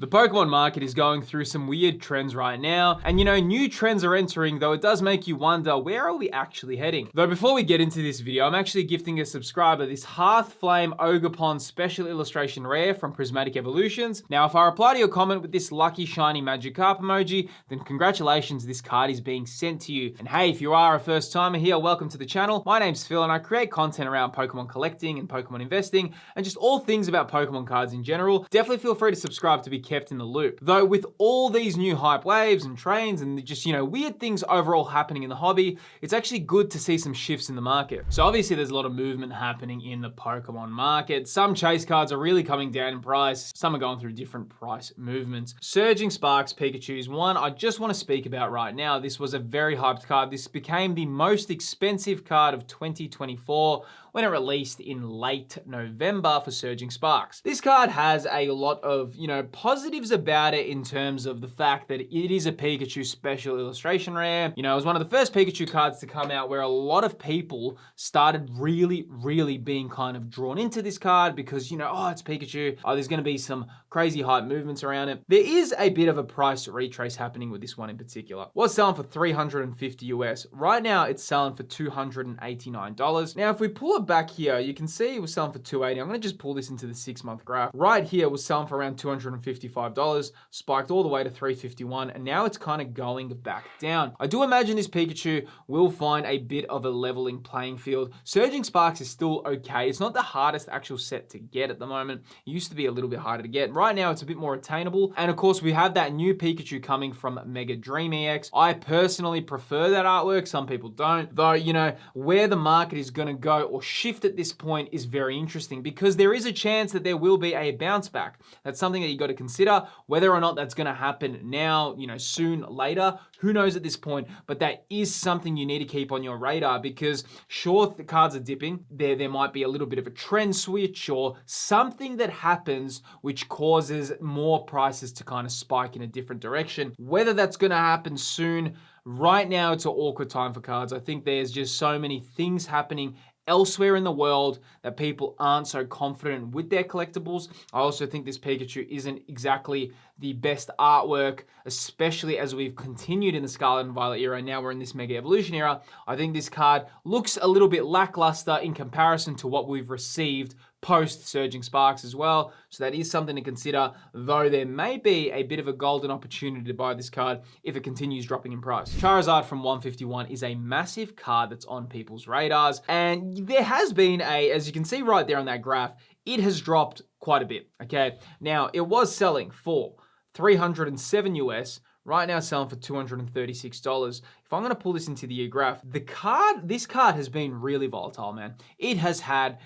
The Pokemon market is going through some weird trends right now, and new trends are entering, though it does make you wonder, where are we actually heading? Though before we get into this video, I'm actually gifting a subscriber this Hearthflame Ogerpon Special Illustration Rare from Prismatic Evolutions. Now, if I reply to your comment with this lucky shiny Magikarp emoji, then congratulations, this card is being sent to you. And hey, if you are a first timer here, welcome to the channel. My name's Phil, and I create content around Pokemon collecting and Pokemon investing, and just all things about Pokemon cards in general. Definitely feel free to subscribe to be kept in the loop. Though with all these new hype waves and trains and just, weird things overall happening in the hobby, it's actually good to see some shifts in the market. So obviously there's a lot of movement happening in the Pokemon market. Some chase cards are really coming down in price. Some are going through different price movements. Surging Sparks Pikachu is one I just want to speak about right now. This was a very hyped card. This became the most expensive card of 2024 when it released in late November for Surging Sparks. This card has a lot of, positives about it in terms of the fact that it is a Pikachu special illustration rare. It was one of the first Pikachu cards to come out where a lot of people started really being kind of drawn into this card because, oh, it's Pikachu. Oh, there's going to be some crazy hype movements around it. There is a bit of a price retrace happening with this one in particular. Was selling for $350 US. Right now, it's selling for $289. Now, if we pull it back here, you can see it was selling for $280. I'm going to just pull this into the 6-month graph. Right here, it was selling for around $255, spiked all the way to $351, and now it's kind of going back down. I do imagine this Pikachu will find a bit of a leveling playing field. Surging Sparks is still okay. It's not the hardest actual set to get at the moment. It used to be a little bit harder to get. Right now, it's a bit more attainable. And of course, we have that new Pikachu coming from Mega Dream EX. I personally prefer that artwork. Some people don't. Though, where the market is going to go or shift at this point is very interesting because there is a chance that there will be a bounce back. That's something that you got to consider. Whether or not that's going to happen now, soon, later, who knows at this point, but that is something you need to keep on your radar because sure, the cards are dipping. There might be a little bit of a trend switch or something that happens which causes more prices to kind of spike in a different direction. Whether that's going to happen soon, right now it's an awkward time for cards. I think there's just so many things happening elsewhere in the world that people aren't so confident with their collectibles. I also think this Pikachu isn't exactly the best artwork, especially as we've continued in the Scarlet and Violet era. Now we're in this Mega Evolution era. I think this card looks a little bit lackluster in comparison to what we've received post Surging Sparks as well. So that is something to consider, though there may be a bit of a golden opportunity to buy this card if it continues dropping in price. Charizard from 151 is a massive card that's on people's radars. And there has been as you can see right there on that graph, it has dropped quite a bit, okay? Now, it was selling for $307 US, right now selling for $236. If I'm going to pull this into the year graph, this card has been really volatile, man. It has had,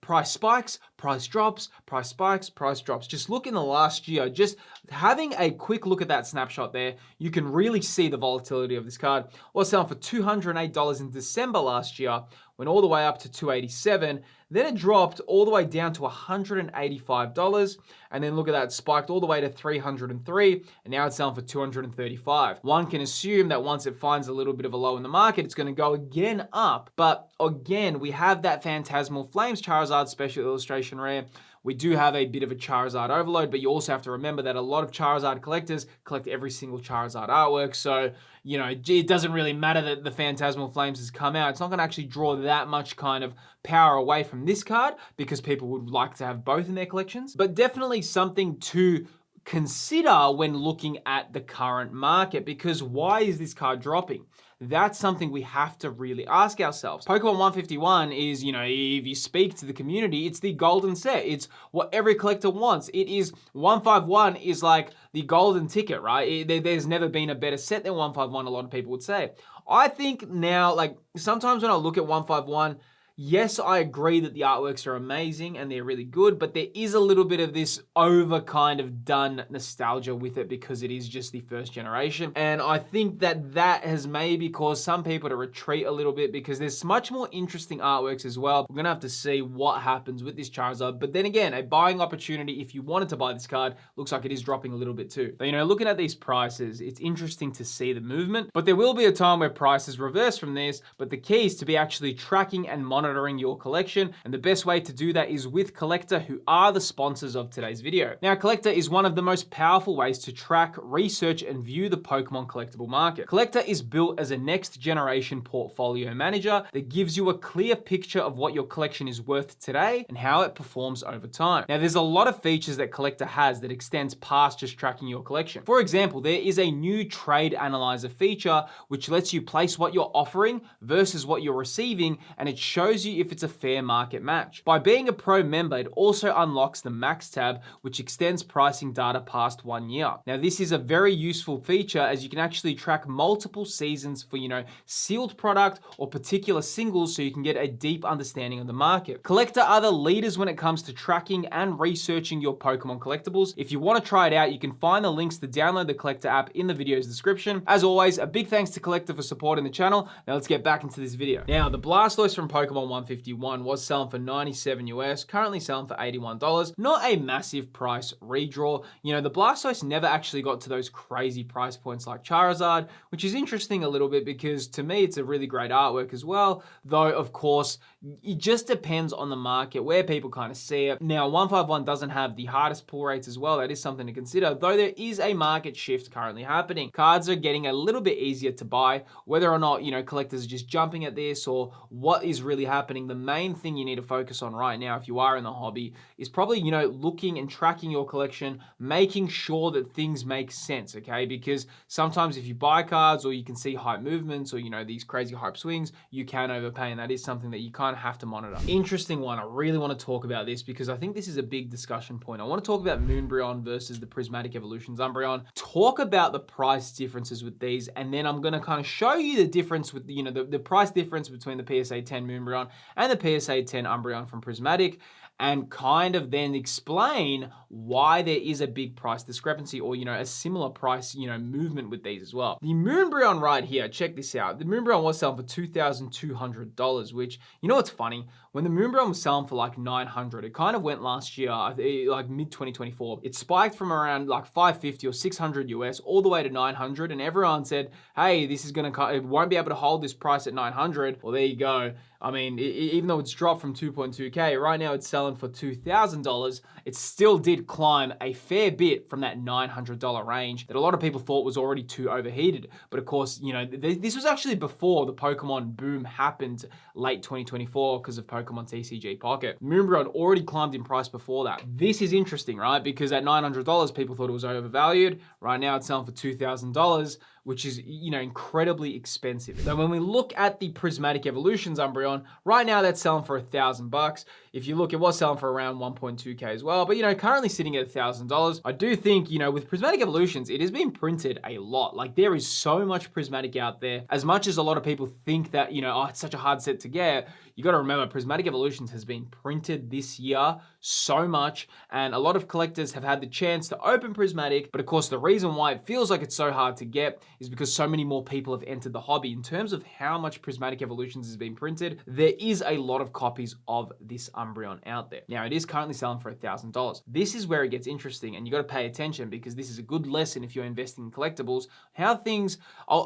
price spikes, price drops, price spikes, price drops. Just look in the last year, just having a quick look at that snapshot there, you can really see the volatility of this card. Was selling for $208 in December last year, went all the way up to $287. Then it dropped all the way down to $185. And then look at that, spiked all the way to $303. And now it's selling for $235. One can assume that once it finds a little bit of a low in the market, it's going to go again up. But again, we have that Phantasmal Flames Charizard Special Illustration Rare. We do have a bit of a Charizard overload, but you also have to remember that a lot of Charizard collectors collect every single Charizard artwork. So, it doesn't really matter that the Phantasmal Flames has come out. It's not going to actually draw that much kind of power away from this card because people would like to have both in their collections. But definitely something to consider when looking at the current market, because why is this card dropping? That's something we have to really ask ourselves. Pokemon 151 is, if you speak to the community, it's the golden set. It's what every collector wants. It is, 151 is like the golden ticket, right? There's never been a better set than 151, a lot of people would say. I think now, sometimes when I look at 151, yes, I agree that the artworks are amazing and they're really good, but there is a little bit of this over kind of done nostalgia with it because it is just the first generation. And I think that has maybe caused some people to retreat a little bit because there's much more interesting artworks as well. We're going to have to see what happens with this Charizard. But then again, a buying opportunity if you wanted to buy this card looks like it is dropping a little bit too. But, looking at these prices, it's interesting to see the movement, but there will be a time where prices reverse from this. But the key is to be actually tracking and monitoring monitoring your collection. And the best way to do that is with Collector, who are the sponsors of today's video. Now, Collector is one of the most powerful ways to track, research, and view the Pokemon collectible market. Collector is built as a next generation portfolio manager that gives you a clear picture of what your collection is worth today and how it performs over time. Now, there's a lot of features that Collector has that extends past just tracking your collection. For example, there is a new trade analyzer feature which lets you place what you're offering versus what you're receiving, and it shows you if it's a fair market match. By being a pro member, it also unlocks the Max tab, which extends pricing data past 1 year. Now, this is a very useful feature as you can actually track multiple seasons for, sealed product or particular singles, so you can get a deep understanding of the market. Collector are the leaders when it comes to tracking and researching your Pokemon collectibles. If you want to try it out, you can find the links to download the Collector app in the video's description. As always, a big thanks to Collector for supporting the channel. Now let's get back into this video. Now, the Blastoise from Pokemon 151 was selling for $97 US, currently selling for $81. Not a massive price redraw. The Blastoise never actually got to those crazy price points like Charizard, which is interesting a little bit because to me, it's a really great artwork as well. Though, of course, it just depends on the market, where people kind of see it. Now, 151 doesn't have the hardest pull rates as well. That is something to consider, though there is a market shift currently happening. Cards are getting a little bit easier to buy. Whether or not, collectors are just jumping at this or what is really happening, the main thing you need to focus on right now, if you are in the hobby, is probably, looking and tracking your collection, making sure that things make sense, okay? Because sometimes if you buy cards or you can see hype movements or, these crazy hype swings, you can overpay, and that is something that you kind of have to monitor. Interesting one. I really want to talk about this because I think this is a big discussion point. I want to talk about Moonbreon versus the Prismatic Evolutions Umbreon. Talk about the price differences with these, and then I'm going to kind of show you the difference with, the price difference between the PSA 10 Moonbreon and the PSA 10 Umbreon from Prismatic, and kind of then explain why there is a big price discrepancy or, a similar price, movement with these as well. The Moonbreon right here, check this out. The Moonbreon was selling for $2,200, which, what's funny? When the Moonbreon was selling for like $900, it kind of went last year, like mid 2024. It spiked from around like $550 or $600 US all the way to $900, and everyone said, hey, this is it won't be able to hold this price at $900. Well, there you go. I mean, even though it's dropped from 2.2K, right now it's selling for $2,000. It still did climb a fair bit from that $900 range that a lot of people thought was already too overheated. But of course, this was actually before the Pokemon boom happened late 2024 because of Pokemon TCG Pocket. Moonbreon already climbed in price before that. This is interesting, right? Because at $900, people thought it was overvalued. Right now it's selling for $2,000, which is, incredibly expensive. So when we look at the Prismatic Evolutions Umbreon, right now that's selling for $1,000. If you look, it was selling for around 1.2K as well, but currently sitting at $1,000. I do think, with Prismatic Evolutions, it has been printed a lot. Like there is so much Prismatic out there. As much as a lot of people think that, it's such a hard set to get, you got to remember Prismatic Evolutions has been printed this year so much, and a lot of collectors have had the chance to open Prismatic, but of course the reason why it feels like it's so hard to get is because so many more people have entered the hobby. In terms of how much Prismatic Evolutions has been printed, there is a lot of copies of this Umbreon out there. Now, it is currently selling for $1,000. This is where it gets interesting, and you got to pay attention because this is a good lesson if you're investing in collectibles, how things,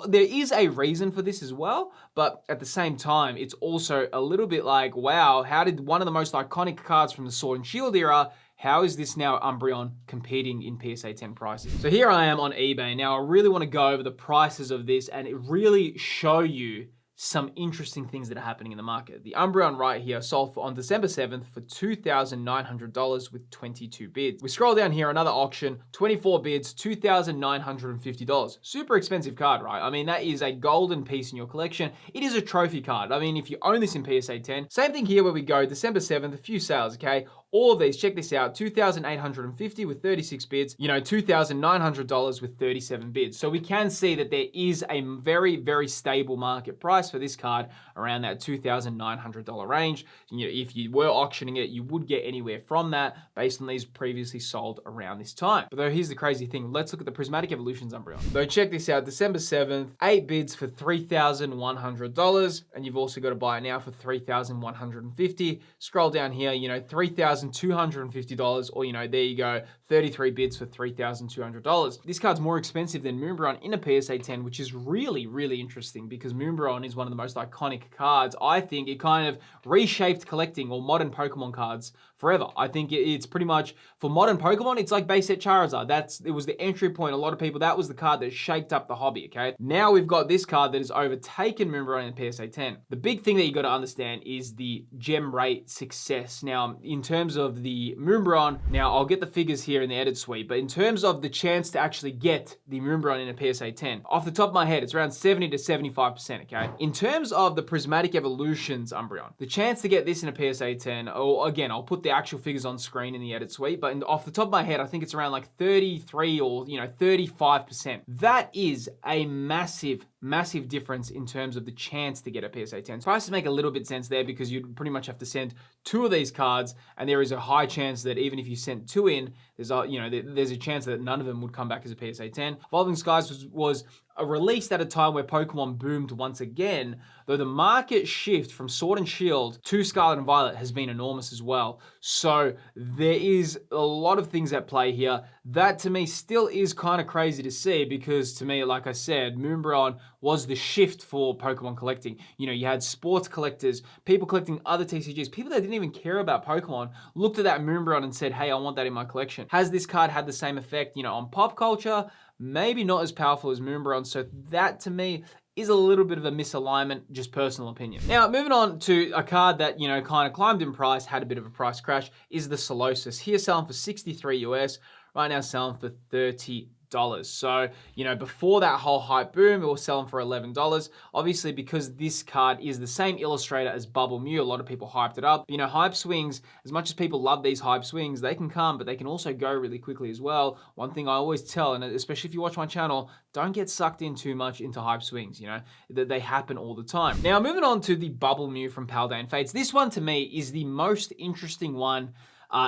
there is a reason for this as well, but at the same time, it's also a little bit like, wow, how did one of the most iconic cards from the Sword and Shield era, how is this now Umbreon competing in PSA 10 prices? So here I am on eBay. Now I really want to go over the prices of this and really show you some interesting things that are happening in the market. The Umbreon right here sold on December 7th for $2,900 with 22 bids. We scroll down here, another auction, 24 bids, $2,950. Super expensive card, right? I mean, that is a golden piece in your collection. It is a trophy card. I mean, if you own this in PSA 10, same thing here where we go, December 7th, a few sales, okay? All of these, check this out, $2,850 with 36 bids, $2,900 with 37 bids. So we can see that there is a very, very stable market price for this card around that $2,900 range. If you were auctioning it, you would get anywhere from that based on these previously sold around this time. But though, here's the crazy thing. Let's look at the Prismatic Evolutions Umbreon. Though, check this out, December 7th, 8 bids for $3,100, and you've also got to buy it now for $3,150. Scroll down here, $3,000 $3,250, or, you know, there you go, 33 bids for $3,200. This card's more expensive than Moonbreon in a PSA 10, which is really, really interesting because Moonbreon is one of the most iconic cards. I think it kind of reshaped collecting or modern Pokemon cards forever. I think it's pretty much, for modern Pokemon, it's like base set Charizard. It was the entry point. A lot of people, that was the card that shaped up the hobby, okay? Now we've got this card that has overtaken Moonbreon in PSA 10. The big thing that you got to understand is the gem rate success. Now, in terms of the Moonbreon, now I'll get the figures here in the edit suite, but in terms of the chance to actually get the Moonbreon in a PSA 10, off the top of my head, it's around 70 to 75%, okay? In terms of the Prismatic Evolutions Umbreon, the chance to get this in a PSA 10, or again, I'll put the actual figures on screen in the edit suite, but off the top of my head, I think it's around like 33 or, you know, 35%. That is a massive difference in terms of the chance to get a PSA 10. Prices make a little bit sense there because you'd pretty much have to send 2 of these cards, and there is a high chance that even if you sent 2 in, there's a chance that none of them would come back as a PSA 10. Evolving Skies was released at a time where Pokemon boomed once again, though the market shift from Sword and Shield to Scarlet and Violet has been enormous as well. So there is a lot of things at play here. That to me still is kind of crazy to see because to me, like I said, Moonbreon was the shift for Pokemon collecting. You know, you had sports collectors, people collecting other TCGs, people that didn't even care about Pokemon looked at that Moonbreon and said, hey, I want that in my collection. Has this card had the same effect, you know, on pop culture? Maybe not as powerful as Moonbreon, so that to me is a little bit of a misalignment, just personal opinion. Now, moving on to a card that, you know, kind of climbed in price, had a bit of a price crash, is the Solosis. Here selling for 63 US, right now selling for $30. So, you know, before that whole hype boom, it was selling for $11. Obviously, because this card is the same illustrator as Bubble Mew, a lot of people hyped it up. You know, hype swings, as much as people love these hype swings, they can come, but they can also go really quickly as well. One thing I always tell, and especially if you watch my channel, don't get sucked in too much into hype swings, you know, that they happen all the time. Now, moving on to the Bubble Mew from Paldean Fates. This one to me is the most interesting one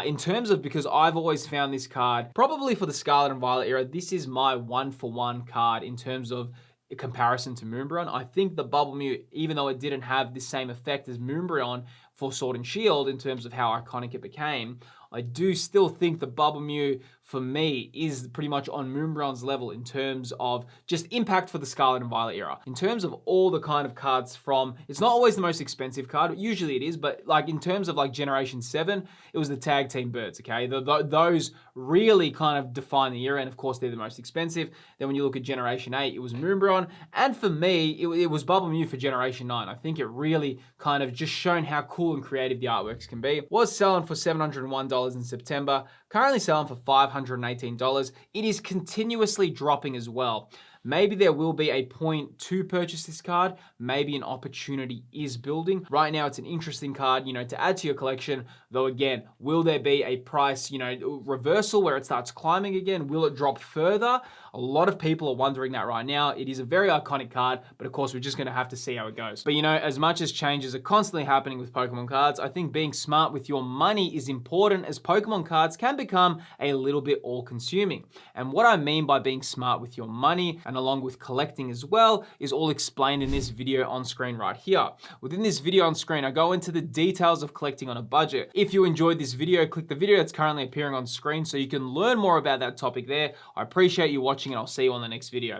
in terms of, because I've always found this card, probably for the Scarlet and Violet era, this is my 1-for-1 card in terms of a comparison to Moonbreon. I think the Bubble Mew, even though it didn't have the same effect as Moonbreon for Sword and Shield in terms of how iconic it became, I do still think the Bubble Mew, for me, is pretty much on Moonbreon's level in terms of just impact for the Scarlet and Violet era. In terms of all the kind of cards from, it's not always the most expensive card, usually it is, but like in terms of like Generation 7, it was the Tag Team Birds, okay? Those really kind of define the era, and of course they're the most expensive. Then when you look at Generation 8, it was Moonbreon, and for me, it was Bubble Mew for Generation 9. I think it really kind of just shown how cool and creative the artworks can be. Was selling for $701 in September, currently selling for $518. It is continuously dropping as well. Maybe there will be a point to purchase this card. Maybe an opportunity is building. Right now, it's an interesting card, you know, to add to your collection. Though again, will there be a price, you know, reversal where it starts climbing again? Will it drop further? A lot of people are wondering that right now. It is a very iconic card, but of course, we're just going to have to see how it goes. But you know, as much as changes are constantly happening with Pokemon cards, I think being smart with your money is important, as Pokemon cards can become a little bit all-consuming. And what I mean by being smart with your money, and along with collecting as well, is all explained in this video on screen right here. Within this video on screen, I go into the details of collecting on a budget. If you enjoyed this video, click the video that's currently appearing on screen so you can learn more about that topic there. I appreciate you watching, and I'll see you on the next video.